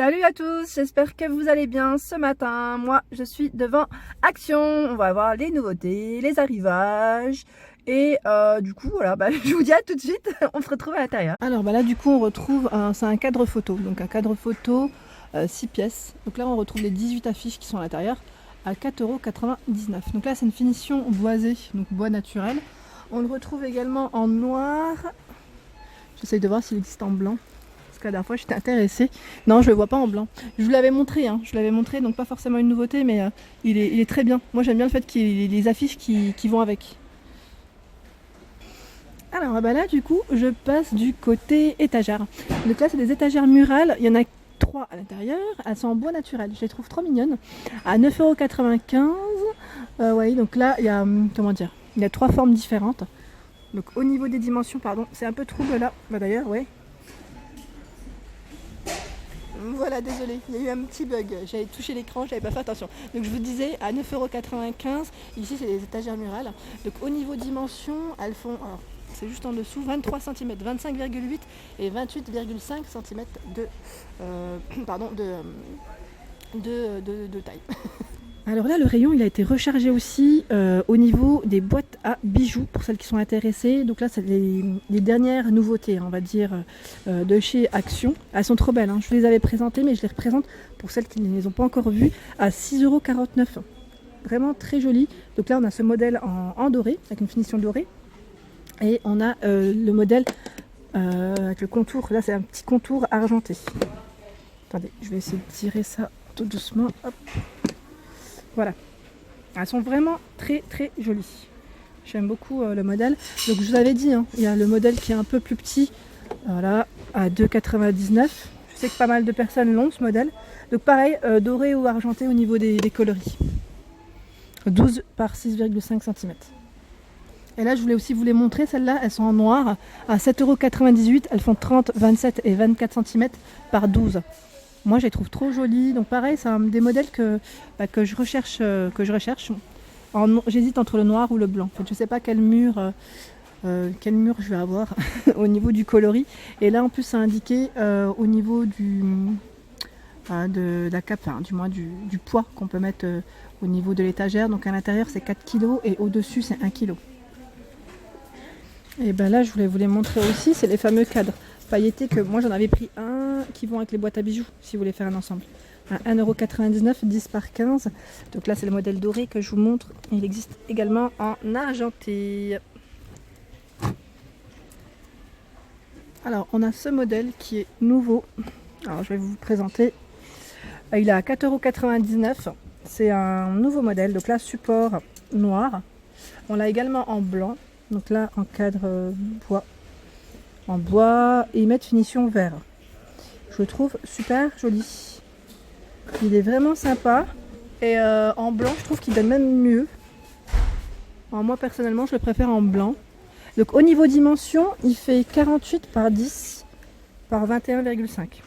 Salut à tous, j'espère que vous allez bien ce matin. Moi, je suis devant Action. On va voir les nouveautés, les arrivages. Et du coup, voilà, je vous dis à tout de suite. On se retrouve à l'intérieur. Alors là, du coup, on retrouve c'est un cadre photo. Donc un cadre photo 6 pièces. Donc là, on retrouve les 18 affiches qui sont à l'intérieur à 4,99 €. Donc là, c'est une finition boisée, donc bois naturel. On le retrouve également en noir. J'essaye de voir s'il existe en blanc. La dernière fois j'étais intéressée. Non, je le vois pas en blanc. Je vous l'avais montré, donc pas forcément une nouveauté, mais il est très bien. Moi j'aime bien le fait qu'il y ait les affiches qui vont avec. Alors là du coup je passe du côté étagère. Donc là c'est des étagères murales, il y en a 3 à l'intérieur, elles sont en bois naturel, je les trouve trop mignonnes. À 9,95 €. Ouais, donc là il y a, il y a 3 formes différentes. Donc au niveau des dimensions, pardon, c'est un peu trouble là. D'ailleurs, ouais. Voilà, désolé, il y a eu un petit bug. J'avais touché l'écran, j'avais pas fait attention. Donc je vous disais, à 9,95 €, ici c'est les étagères murales. Donc au niveau dimension, elles font, alors c'est juste en dessous, 23 cm, 25,8 et 28,5 cm de taille. Alors là, le rayon il a été rechargé aussi au niveau des boîtes à bijoux pour celles qui sont intéressées. Donc là, c'est les dernières nouveautés, on va dire, de chez Action. Elles sont trop belles, je vous les avais présentées, mais je les représente pour celles qui ne les ont pas encore vues à 6,49 €. Vraiment très joli. Donc là, on a ce modèle en doré, avec une finition dorée. Et on a le modèle avec le contour. Là, c'est un petit contour argenté. Attendez, je vais essayer de tirer ça tout doucement. Hop. Voilà, elles sont vraiment très très jolies. J'aime beaucoup le modèle. Donc je vous avais dit, il y a le modèle qui est un peu plus petit, voilà, à 2,99 €. Je sais que pas mal de personnes l'ont ce modèle. Donc pareil, doré ou argenté au niveau des coloris. 12 par 6,5 cm. Et là je voulais aussi vous les montrer, celles-là, elles sont en noir à 7,98 €. Elles font 30, 27 et 24 cm par 12. Moi, je les trouve trop jolies. Donc pareil, c'est un des modèles que je recherche. J'hésite entre le noir ou le blanc. En fait, je ne sais pas quel mur je vais avoir au niveau du coloris. Et là, en plus, c'est indiqué au niveau de la cape, du moins du poids qu'on peut mettre au niveau de l'étagère. Donc à l'intérieur, c'est 4 kg et au-dessus, c'est 1 kg. Et là, je voulais vous les montrer aussi. C'est les fameux cadres pailletés que moi j'en avais pris un qui vont avec les boîtes à bijoux si vous voulez faire un ensemble. À 1,99 €, 10 par 15. Donc là c'est le modèle doré que je vous montre. Il existe également en argenté. Alors on a ce modèle qui est nouveau. Alors je vais vous présenter. Il est à 4,99 €. C'est un nouveau modèle. Donc là support noir. On l'a également en blanc. Donc là en cadre bois. En bois et ils mettent finition vert. Je le trouve super joli. Il est vraiment sympa et en blanc je trouve qu'il donne même mieux. Alors, moi personnellement je le préfère en blanc. Donc au niveau dimension il fait 48 par 10 par 21,5.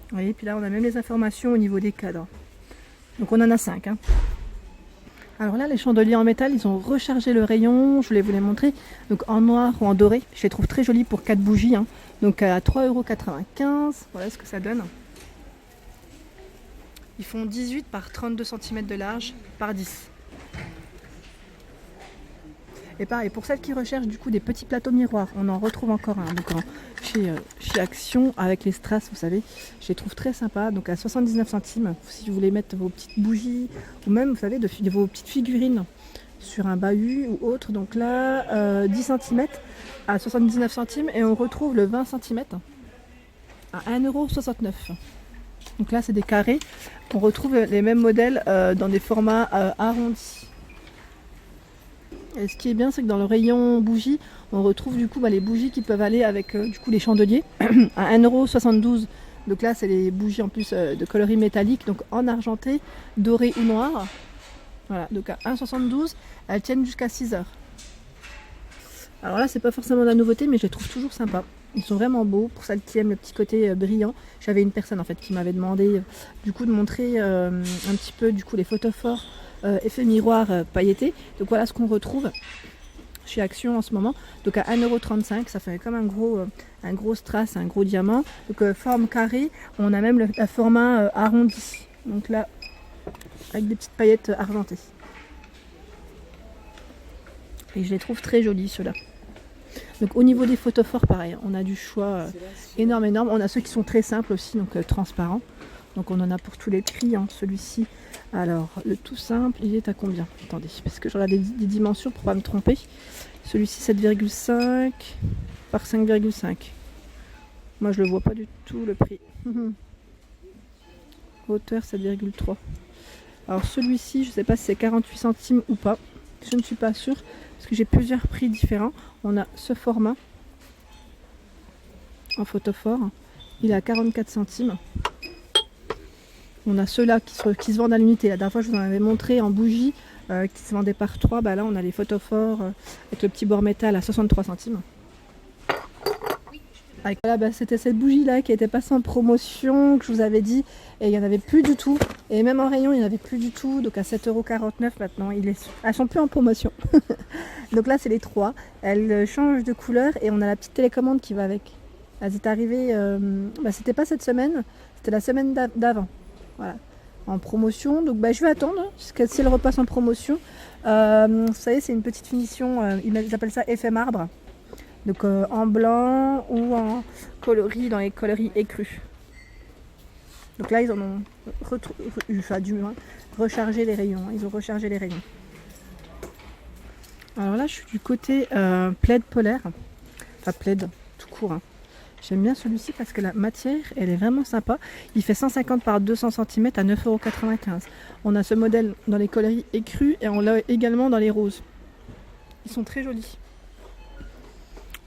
Vous voyez, puis là on a même les informations au niveau des cadres. Donc on en a 5. Alors là, les chandeliers en métal, ils ont rechargé le rayon, je voulais vous les montrer. Donc en noir ou en doré, je les trouve très jolis pour 4 bougies. Donc à 3,95 €, voilà ce que ça donne. Ils font 18 par 32 cm de large par 10. Et pareil, pour celles qui recherchent du coup des petits plateaux miroirs, on en retrouve encore un chez Action avec les strass, vous savez. Je les trouve très sympas, donc à 79 centimes si vous voulez mettre vos petites bougies ou même, vous savez, vos petites figurines sur un bahut ou autre. Donc là, 10 cm à 79 centimes et on retrouve le 20 cm à 1,69 €. Donc là, c'est des carrés. On retrouve les mêmes modèles dans des formats arrondis. Et ce qui est bien, c'est que dans le rayon bougies, on retrouve du coup les bougies qui peuvent aller avec les chandeliers à 1,72 €. Donc là, c'est les bougies en plus de coloris métallique, donc en argenté, doré ou noir. Voilà, donc à 1,72 €, elles tiennent jusqu'à 6 heures. Alors là, c'est pas forcément de la nouveauté, mais je les trouve toujours sympas. Ils sont vraiment beaux pour celles qui aiment le petit côté brillant. J'avais une personne en fait qui m'avait demandé du coup de montrer un petit peu les photophores effet miroir pailleté. Donc voilà ce qu'on retrouve. chez Action en ce moment. Donc à 1,35 €, ça fait comme un gros strass, un gros diamant. Donc forme carrée, on a même le format arrondi. Donc là, avec des petites paillettes argentées. Et je les trouve très jolis ceux-là. Donc au niveau des photophores, pareil, on a du choix énorme. On a ceux qui sont très simples aussi, donc transparents. Donc on en a pour tous les prix, hein. Celui-ci, alors le tout simple, il est à combien? Attendez, parce que je regarde des dimensions pour pas me tromper. Celui-ci 7,5 par 5,5. Moi je le vois pas du tout le prix. Hauteur 7,3. Alors celui-ci, je sais pas si c'est 48 centimes ou pas. Je ne suis pas sûre, parce que j'ai plusieurs prix différents. On a ce format en photophore, il est à 44 centimes. On a ceux-là qui se vendent à l'unité. La dernière fois, je vous en avais montré en bougie qui se vendaient par 3. Bah là, on a les photophores avec le petit bord métal à 63 centimes. Voilà, bah, c'était cette bougie-là qui était passée en promotion, que je vous avais dit. Et il n'y en avait plus du tout. Et même en rayon, il n'y en avait plus du tout. Donc à 7,49 € maintenant. Elles sont plus en promotion. Donc là, c'est les 3. Elles changent de couleur et on a la petite télécommande qui va avec. Elles étaient arrivées, c'était pas cette semaine, c'était la semaine d'avant. Voilà, en promotion. Donc je vais attendre jusqu'à si elle repasse en promotion. Vous savez, c'est une petite finition, ils appellent ça effet marbre. Donc en blanc ou en coloris, dans les coloris écrus. Donc là, ils en ont rechargé les rayons. Ils ont rechargé les rayons. Alors là, je suis du côté plaid polaire. Enfin, plaid, tout court. Hein. J'aime bien celui-ci parce que la matière, elle est vraiment sympa. Il fait 150 par 200 cm à 9,95 €. On a ce modèle dans les coloris écrus et on l'a également dans les roses. Ils sont très jolis.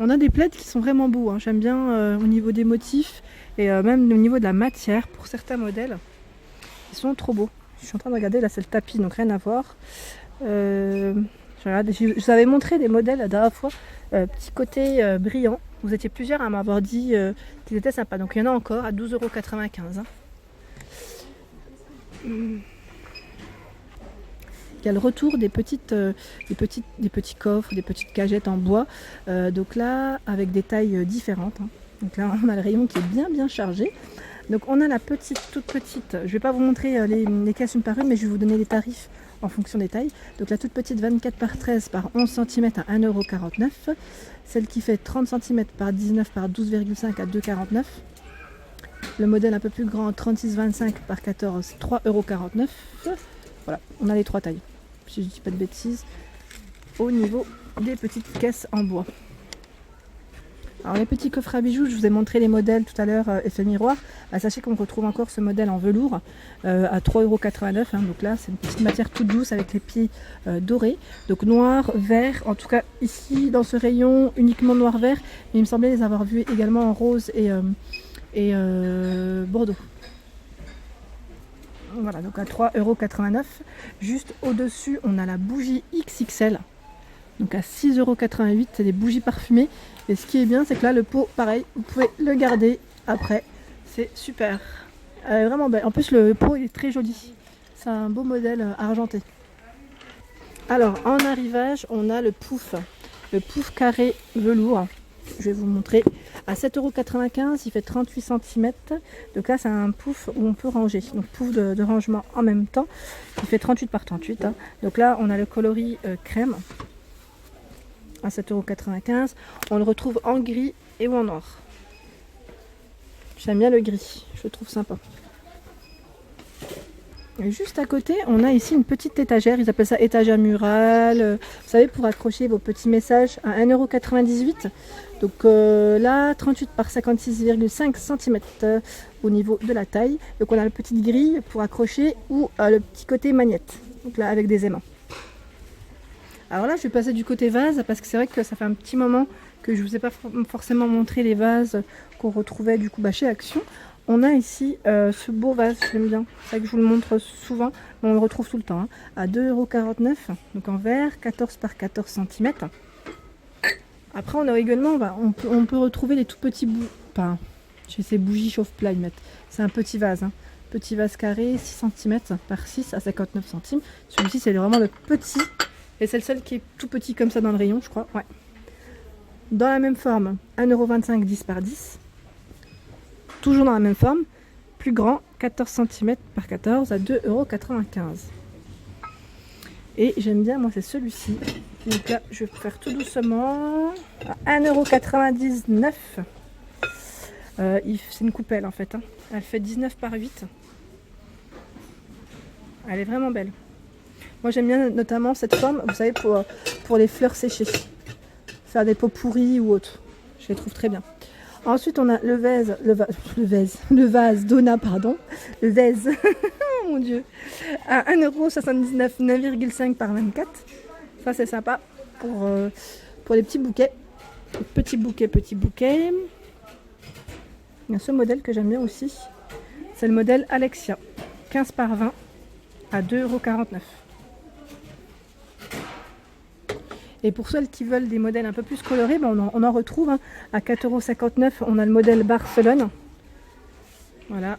On a des plaids qui sont vraiment beaux. Hein. J'aime bien au niveau des motifs et même au niveau de la matière pour certains modèles. Ils sont trop beaux. Je suis en train de regarder, là c'est le tapis, donc rien à voir. Je vous avais montré des modèles la dernière fois, petit côté brillant. Vous étiez plusieurs à m'avoir dit qu'ils étaient sympas. Donc il y en a encore à 12,95 €. Hein. Il y a le retour des petits coffres, des petites cagettes en bois. Donc là, avec des tailles différentes. Hein. Donc là, on a le rayon qui est bien chargé. Donc on a la toute petite. Je ne vais pas vous montrer les caisses une par une, mais je vais vous donner les tarifs en fonction des tailles. Donc la toute petite 24 par 13 par 11 cm à 1,49 €. Celle qui fait 30 cm par 19 par 12,5 à 2,49 €. Le modèle un peu plus grand 36-25 par 14, 3,49 €. Voilà, on a les 3 tailles. Si je dis pas de bêtises. Au niveau des petites caisses en bois. Alors les petits coffres à bijoux, je vous ai montré les modèles tout à l'heure, effet miroir. Sachez qu'on retrouve encore ce modèle en velours à 3,89 €. Hein. Donc là, c'est une petite matière toute douce avec les pieds dorés. Donc noir, vert, en tout cas ici dans ce rayon uniquement noir-vert. Mais il me semblait les avoir vus également en rose et bordeaux. Voilà, donc à 3,89 €. Juste au-dessus, on a la bougie XXL. Donc à 6,88 €, c'est des bougies parfumées. Et ce qui est bien, c'est que là, le pot, pareil, vous pouvez le garder après. C'est super. Vraiment belle. En plus, le pot il est très joli. C'est un beau modèle argenté. Alors, en arrivage, on a le pouf. Le pouf carré velours. Je vais vous montrer. À 7,95 €, il fait 38 cm. Donc là, c'est un pouf où on peut ranger. Donc pouf de rangement en même temps. Il fait 38 par 38. Hein. Donc là, on a le coloris crème. À 7,95 €. On le retrouve en gris et ou en noir. J'aime bien le gris, je le trouve sympa. Et juste à côté, on a ici une petite étagère, ils appellent ça étagère murale. Vous savez, pour accrocher vos petits messages à 1,98 €. Donc là, 38 par 56,5 cm au niveau de la taille. Donc on a la petite grille pour accrocher ou le petit côté magnète. Donc là, avec des aimants. Alors là, je vais passer du côté vase parce que c'est vrai que ça fait un petit moment que je ne vous ai pas forcément montré les vases qu'on retrouvait du coup chez Action. On a ici ce beau vase, j'aime bien. C'est vrai que je vous le montre souvent, mais on le retrouve tout le temps. Hein, à 2,49 €, donc en verre, 14 par 14 cm. Après, on a également, on peut retrouver les tout petits bouts. Enfin, chez ces bougies chauffe-plat, ils mettent. C'est un petit vase. Hein. Petit vase carré, 6 cm par 6 à 59 centimes. Celui-ci, c'est vraiment le petit Et c'est le seul qui est tout petit comme ça dans le rayon, je crois. Ouais. Dans la même forme, 1,25 € 10 par 10. Toujours dans la même forme. Plus grand, 14 cm par 14 à 2,95 €. Et j'aime bien, moi, c'est celui-ci. Donc là, je vais faire tout doucement. À 1,99 €. C'est une coupelle en fait. Hein. Elle fait 19 par 8. Elle est vraiment belle. Moi, j'aime bien notamment cette forme, vous savez, pour les fleurs séchées. Faire des pots pourris ou autres. Je les trouve très bien. Ensuite, on a le vase Donna, pardon. Le vase, oh mon Dieu. À 1,79 €, 9,5 par 24. Ça, c'est sympa pour les petits bouquets. Petit bouquet, petit bouquet. Il y a ce modèle que j'aime bien aussi. C'est le modèle Alexia. 15 par 20 à 2,49 €. Et pour celles qui veulent des modèles un peu plus colorés, ben on en retrouve. Hein. À 4,59 €, on a le modèle Barcelone. Voilà,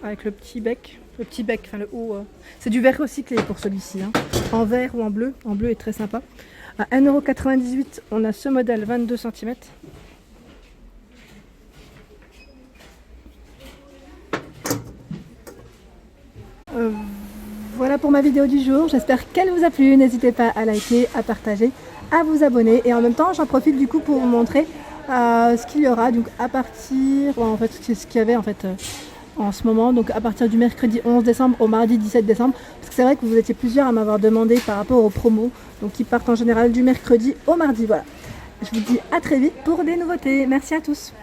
avec le petit bec. Le petit bec, enfin le haut. C'est du verre recyclé pour celui-ci. Hein. En vert ou en bleu. En bleu est très sympa. À 1,98 €, on a ce modèle 22 cm. Voilà pour ma vidéo du jour. J'espère qu'elle vous a plu. N'hésitez pas à liker, à partager, à vous abonner. Et en même temps, j'en profite du coup pour vous montrer ce qu'il y aura. Donc à partir, en fait, ce qu'il y avait en fait en ce moment. Donc à partir du mercredi 11 décembre au mardi 17 décembre. Parce que c'est vrai que vous étiez plusieurs à m'avoir demandé par rapport aux promos. Donc qui partent en général du mercredi au mardi. Voilà. Je vous dis à très vite pour des nouveautés. Merci à tous.